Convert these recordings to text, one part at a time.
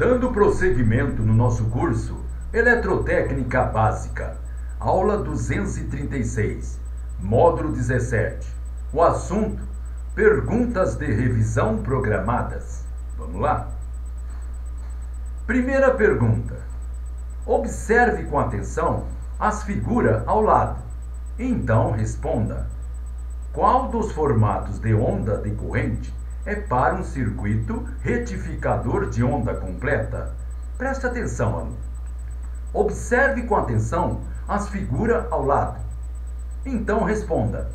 Dando prosseguimento no nosso curso Eletrotécnica Básica, aula 236, módulo 17. O assunto: perguntas de revisão programadas. Vamos lá? Primeira pergunta. Observe com atenção as figuras ao lado. Então responda: qual dos formatos de onda decorrente é para um circuito retificador de onda completa? Preste atenção, aluno. Observe com atenção as figuras ao lado. Então responda: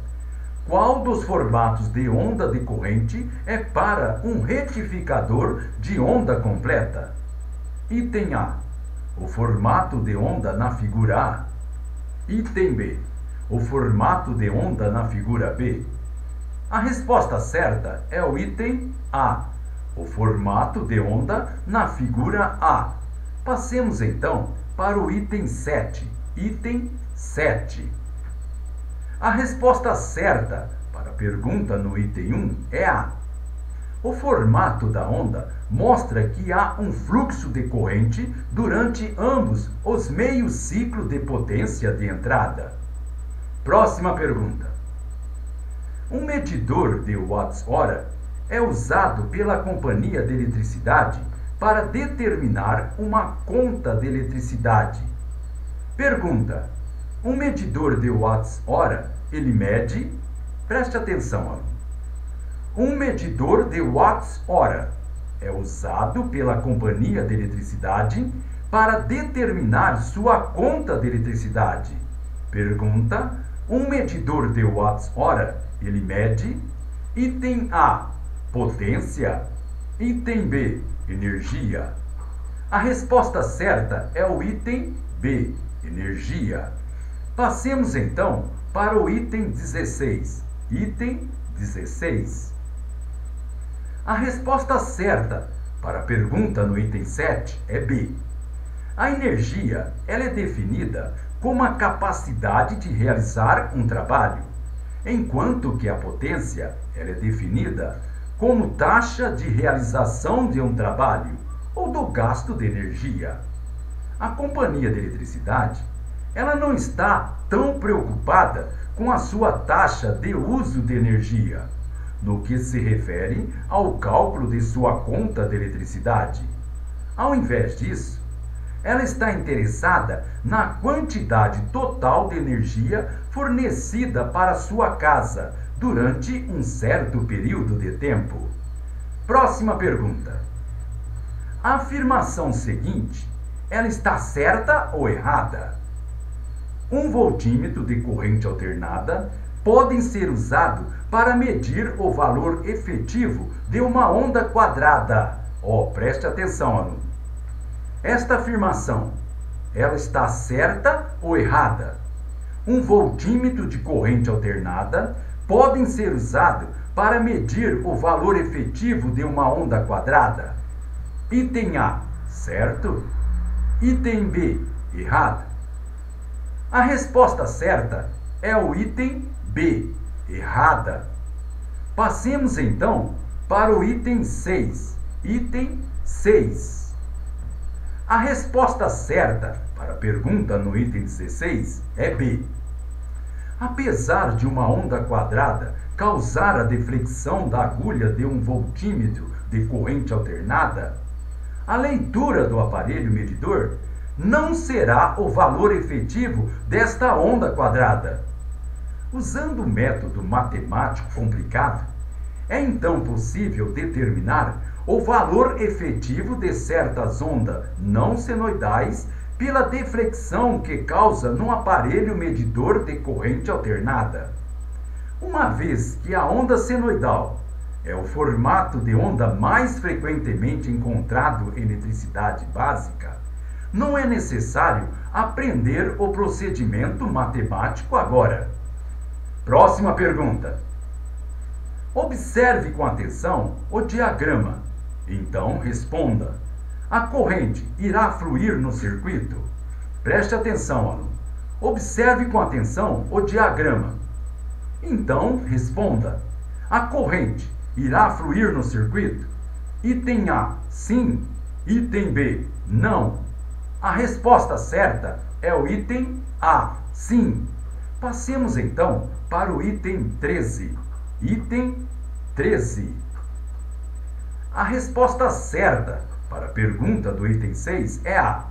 qual dos formatos de onda decorrente é para um retificador de onda completa? Item A: o formato de onda na figura A. Item B: o formato de onda na figura B. A resposta certa é o item A, o formato de onda na figura A. Passemos então para o item 7. Item 7. A resposta certa para a pergunta no item 1 é A. O formato da onda mostra que há um fluxo de corrente durante ambos os meios ciclos de potência de entrada. Próxima pergunta. Um medidor de watts-hora é usado pela companhia de eletricidade para determinar uma conta de eletricidade. Pergunta: um medidor de watts-hora, ele mede? Preste atenção, aluno. Um medidor de watts-hora é usado pela companhia de eletricidade para determinar sua conta de eletricidade. Pergunta: um medidor de watts-hora, ele mede? Item A: potência. Item B: energia. A resposta certa é o item B: energia. Passemos então para o item 16. Item 16. A resposta certa para a pergunta no item 7 é B. A energia, ela é definida como a capacidade de realizar um trabalho, enquanto que a potência, ela é definida como taxa de realização de um trabalho ou do gasto de energia. A companhia de eletricidade, ela não está tão preocupada com a sua taxa de uso de energia, no que se refere ao cálculo de sua conta de eletricidade. Ao invés disso, ela está interessada na quantidade total de energia fornecida para sua casa durante um certo período de tempo. Próxima pergunta. A afirmação seguinte, ela está certa ou errada? 1 voltímetro de corrente alternada podem ser usados para medir o valor efetivo de uma onda quadrada. Preste atenção, aluno. Esta afirmação, ela está certa ou errada? 1 voltímetro de corrente alternada podem ser usados para medir o valor efetivo de uma onda quadrada. Item A: certo. Item B: errado. A resposta certa é o item B: errada. Passemos então para o item 6. Item 6. A resposta certa para a pergunta no item 16 é B. Apesar de uma onda quadrada causar a deflexão da agulha de 1 voltímetro de corrente alternada, a leitura do aparelho medidor não será o valor efetivo desta onda quadrada. Usando o método matemático complicado, é então possível determinar o valor efetivo de certas ondas não senoidais pela deflexão que causa no aparelho medidor de corrente alternada. Uma vez que a onda senoidal é o formato de onda mais frequentemente encontrado em eletricidade básica, não é necessário aprender o procedimento matemático agora. Próxima pergunta. Observe com atenção o diagrama. Então responda: a corrente irá fluir no circuito? Preste atenção, aluno. Observe com atenção o diagrama. Então responda: a corrente irá fluir no circuito? Item A: sim. Item B, não. A resposta certa é o item A, sim. Passemos então para o item 13. Item 13. A resposta certa para a pergunta do item 6 é A.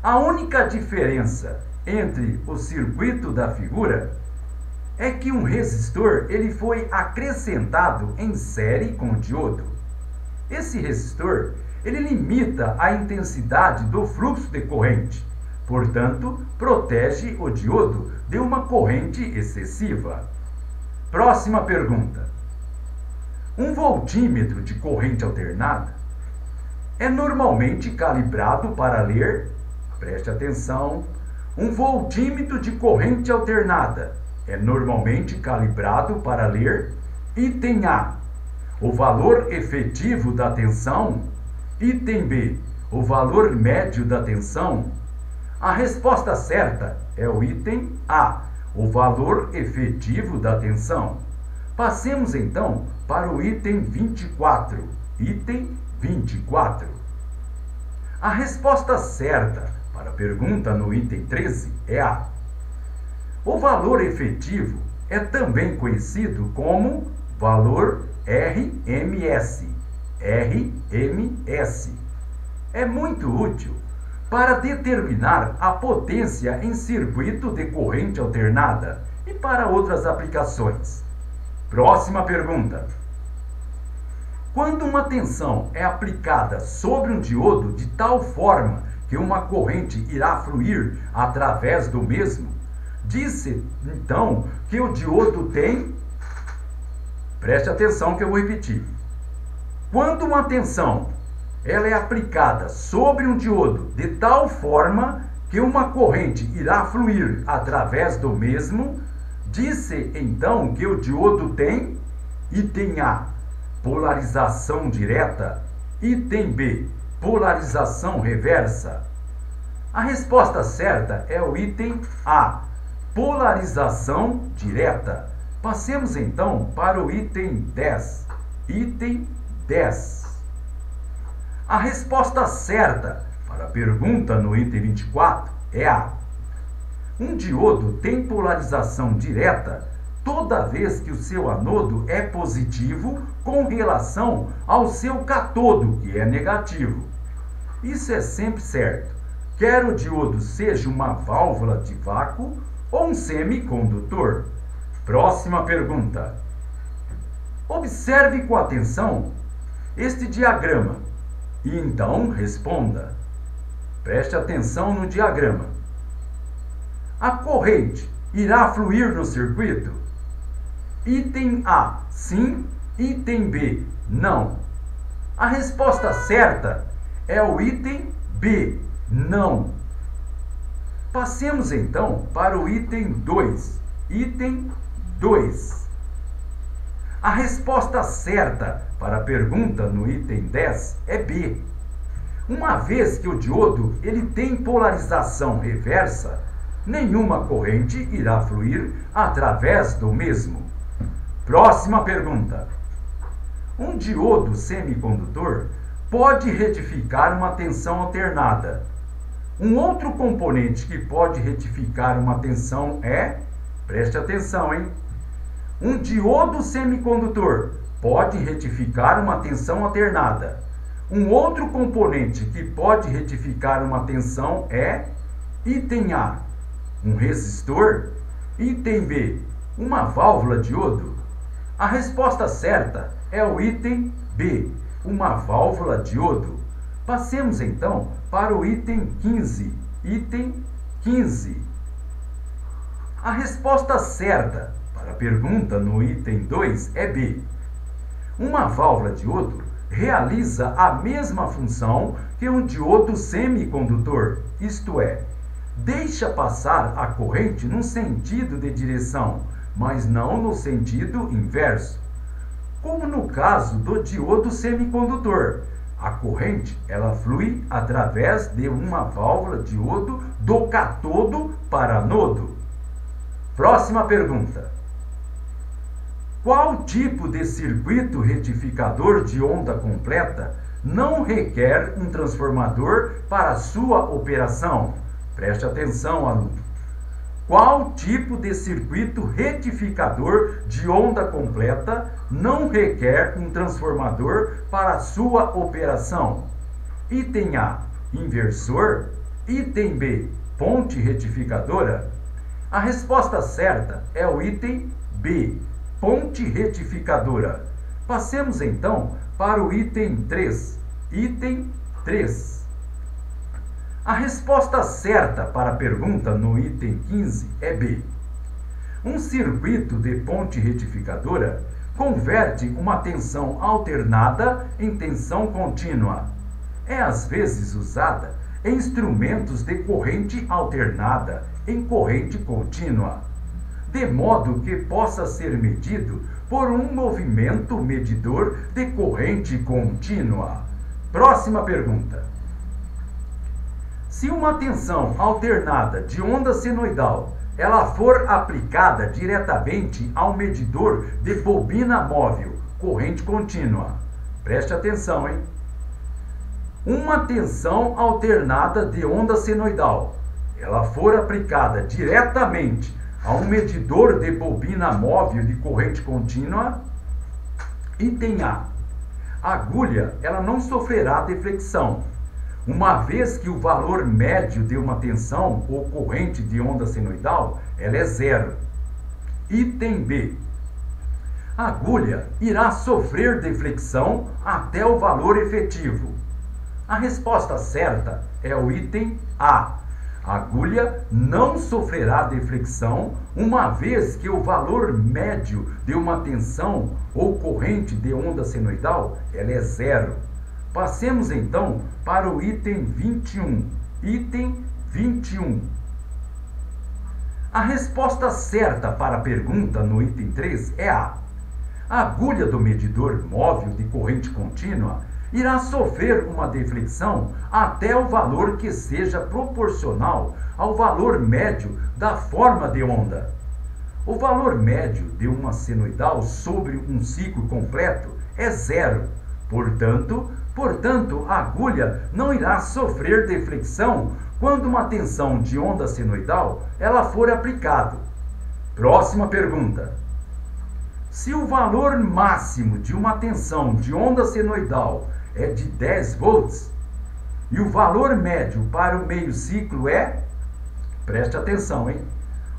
A única diferença entre o circuito da figura é que um resistor ele foi acrescentado em série com o diodo. Esse resistor ele limita a intensidade do fluxo de corrente, portanto, protege o diodo de uma corrente excessiva. Próxima pergunta. Um voltímetro de corrente alternada é normalmente calibrado para ler, preste atenção, um voltímetro de corrente alternada é normalmente calibrado para ler item A, o valor efetivo da tensão, item B, o valor médio da tensão. A resposta certa é o item A, o valor efetivo da tensão. Passemos então para o item 24. Item 24. A resposta certa para a pergunta no item 13 é A. O valor efetivo é também conhecido como valor RMS. RMS. É muito útil para determinar a potência em circuito de corrente alternada e para outras aplicações. Próxima pergunta. Quando uma tensão é aplicada sobre um diodo de tal forma que uma corrente irá fluir através do mesmo, diz-se então que o diodo tem... Preste atenção que eu vou repetir. Quando uma tensão ela é aplicada sobre um diodo de tal forma que uma corrente irá fluir através do mesmo, diz-se então que o diodo tem item A, polarização direta, item B, polarização reversa. A resposta certa é o item A, polarização direta. Passemos então para o item 10. Item 10. A resposta certa para a pergunta no item 24 é A. Um diodo tem polarização direta toda vez que o seu anodo é positivo com relação ao seu catodo, que é negativo. Isso é sempre certo, quer o diodo seja uma válvula de vácuo ou um semicondutor. Próxima pergunta. Observe com atenção este diagrama e então responda. Preste atenção no diagrama. A corrente irá fluir no circuito? Item A, sim. Item B, não. A resposta certa é o item B, não. Passemos então para o item 2. Item 2. A resposta certa para a pergunta no item 10 é B. Uma vez que o diodo ele tem polarização reversa, nenhuma corrente irá fluir através do mesmo. Próxima pergunta. Um diodo semicondutor pode retificar uma tensão alternada. Um outro componente que pode retificar uma tensão é... Preste atenção, hein? Um diodo semicondutor pode retificar uma tensão alternada. Um outro componente que pode retificar uma tensão é... Item A, um resistor. Item B, uma válvula diodo. A resposta certa é o item B, uma válvula diodo. Passemos então para o item 15. Item 15. A resposta certa para a pergunta no item 2 é B. Uma válvula diodo realiza a mesma função que um diodo semicondutor, isto é, deixa passar a corrente num sentido de direção, mas não no sentido inverso. Como no caso do diodo semicondutor, a corrente ela flui através de uma válvula diodo do catodo para anodo. Próxima pergunta. Qual tipo de circuito retificador de onda completa não requer um transformador para sua operação. Preste atenção, aluno. Qual tipo de circuito retificador de onda completa não requer um transformador para sua operação? Item A, inversor. Item B, ponte retificadora. A resposta certa é o item B, ponte retificadora. Passemos então para o item 3. Item 3. A resposta certa para a pergunta no item 15 é B. Um circuito de ponte retificadora converte uma tensão alternada em tensão contínua. É às vezes usada em instrumentos de corrente alternada em corrente contínua, de modo que possa ser medido por um movimento medidor de corrente contínua. Próxima pergunta. Se uma tensão alternada de onda senoidal ela for aplicada diretamente ao medidor de bobina móvel, corrente contínua. Preste atenção, hein? Uma tensão alternada de onda senoidal ela for aplicada diretamente a um medidor de bobina móvel de corrente contínua, item A. A agulha ela não sofrerá deflexão, uma vez que o valor médio de uma tensão ou corrente de onda senoidal ela é zero. Item B. A agulha irá sofrer deflexão até o valor efetivo. A resposta certa é o item A. A agulha não sofrerá deflexão, uma vez que o valor médio de uma tensão ou corrente de onda senoidal ela é zero. Passemos então para o item 21. Item 21. A resposta certa para a pergunta no item 3 é A. A agulha do medidor móvel de corrente contínua irá sofrer uma deflexão até o valor que seja proporcional ao valor médio da forma de onda. O valor médio de uma senoidal sobre um ciclo completo é zero. Portanto, a agulha não irá sofrer deflexão quando uma tensão de onda senoidal ela for aplicada. Próxima pergunta. Se o valor máximo de uma tensão de onda senoidal é de 10 volts e o valor médio para o meio ciclo é, preste atenção, hein?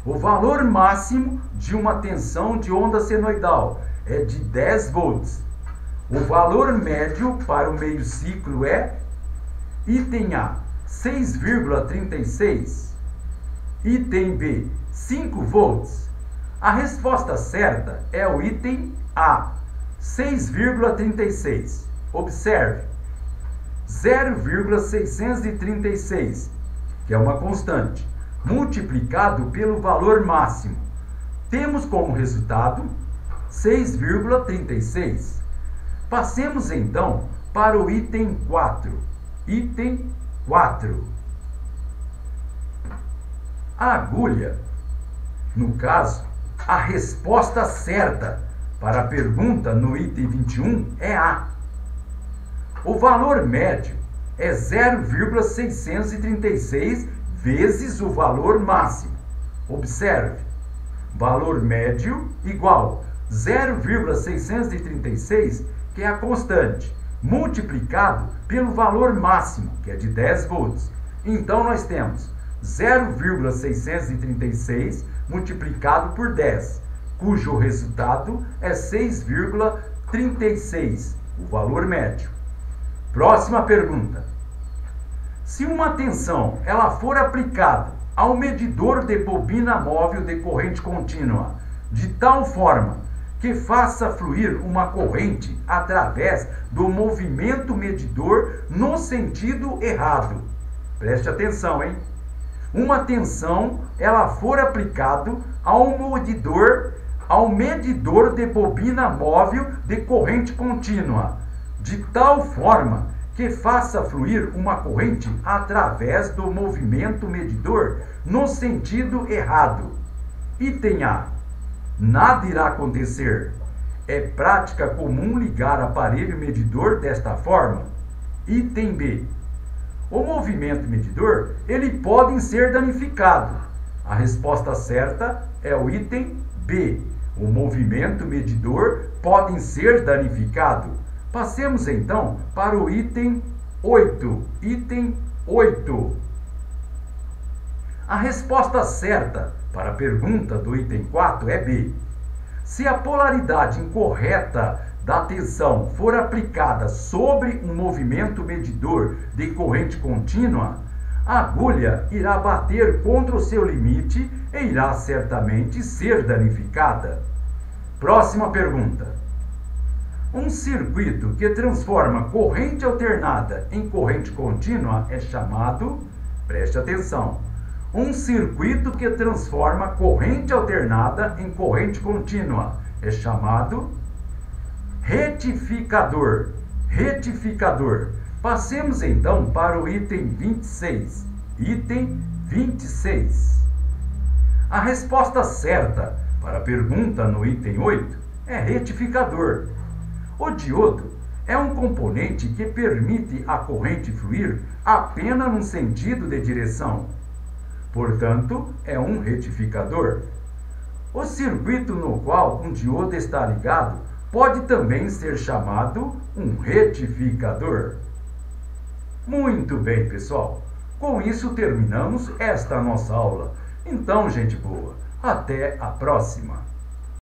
O valor máximo de uma tensão de onda senoidal é de 10 volts. O valor médio para o meio ciclo é, item A, 6,36. Item B, 5 volts. A resposta certa é o item A, 6,36. Observe, 0,636, que é uma constante, multiplicado pelo valor máximo. Temos como resultado 6,36. Passemos então para o item 4. Item 4. A agulha, no caso, a resposta certa para a pergunta no item 21 é A. O valor médio é 0,636 vezes o valor máximo. Observe, valor médio igual 0,636, que é a constante, multiplicado pelo valor máximo, que é de 10 volts. Então, nós temos 0,636 multiplicado por 10, cujo resultado é 6,36, o valor médio. Próxima pergunta. Se uma tensão ela for aplicada ao medidor de bobina móvel de corrente contínua, de tal forma que faça fluir uma corrente através do movimento medidor no sentido errado. Preste atenção, hein? Uma tensão ela for aplicada ao medidor de bobina móvel de corrente contínua, de tal forma que faça fluir uma corrente através do movimento medidor no sentido errado. Item A. Nada irá acontecer. É prática comum ligar aparelho medidor desta forma? Item B. O movimento medidor, ele pode ser danificado. A resposta certa é o item B. O movimento medidor pode ser danificado. Passemos então para o item 8. Item 8. A resposta certa para a pergunta do item 4 é B. Se a polaridade incorreta da tensão for aplicada sobre um movimento medidor de corrente contínua, a agulha irá bater contra o seu limite e irá certamente ser danificada. Próxima pergunta. Um circuito que transforma corrente alternada em corrente contínua é chamado, preste atenção, um circuito que transforma corrente alternada em corrente contínua é chamado retificador. Retificador. Passemos então para o item 26. Item 26. A resposta certa para a pergunta no item 8 é retificador. O diodo é um componente que permite a corrente fluir apenas num sentido de direção. Portanto, é um retificador. O circuito no qual um diodo está ligado pode também ser chamado um retificador. Muito bem, pessoal. Com isso terminamos esta nossa aula. Então, gente boa, até a próxima.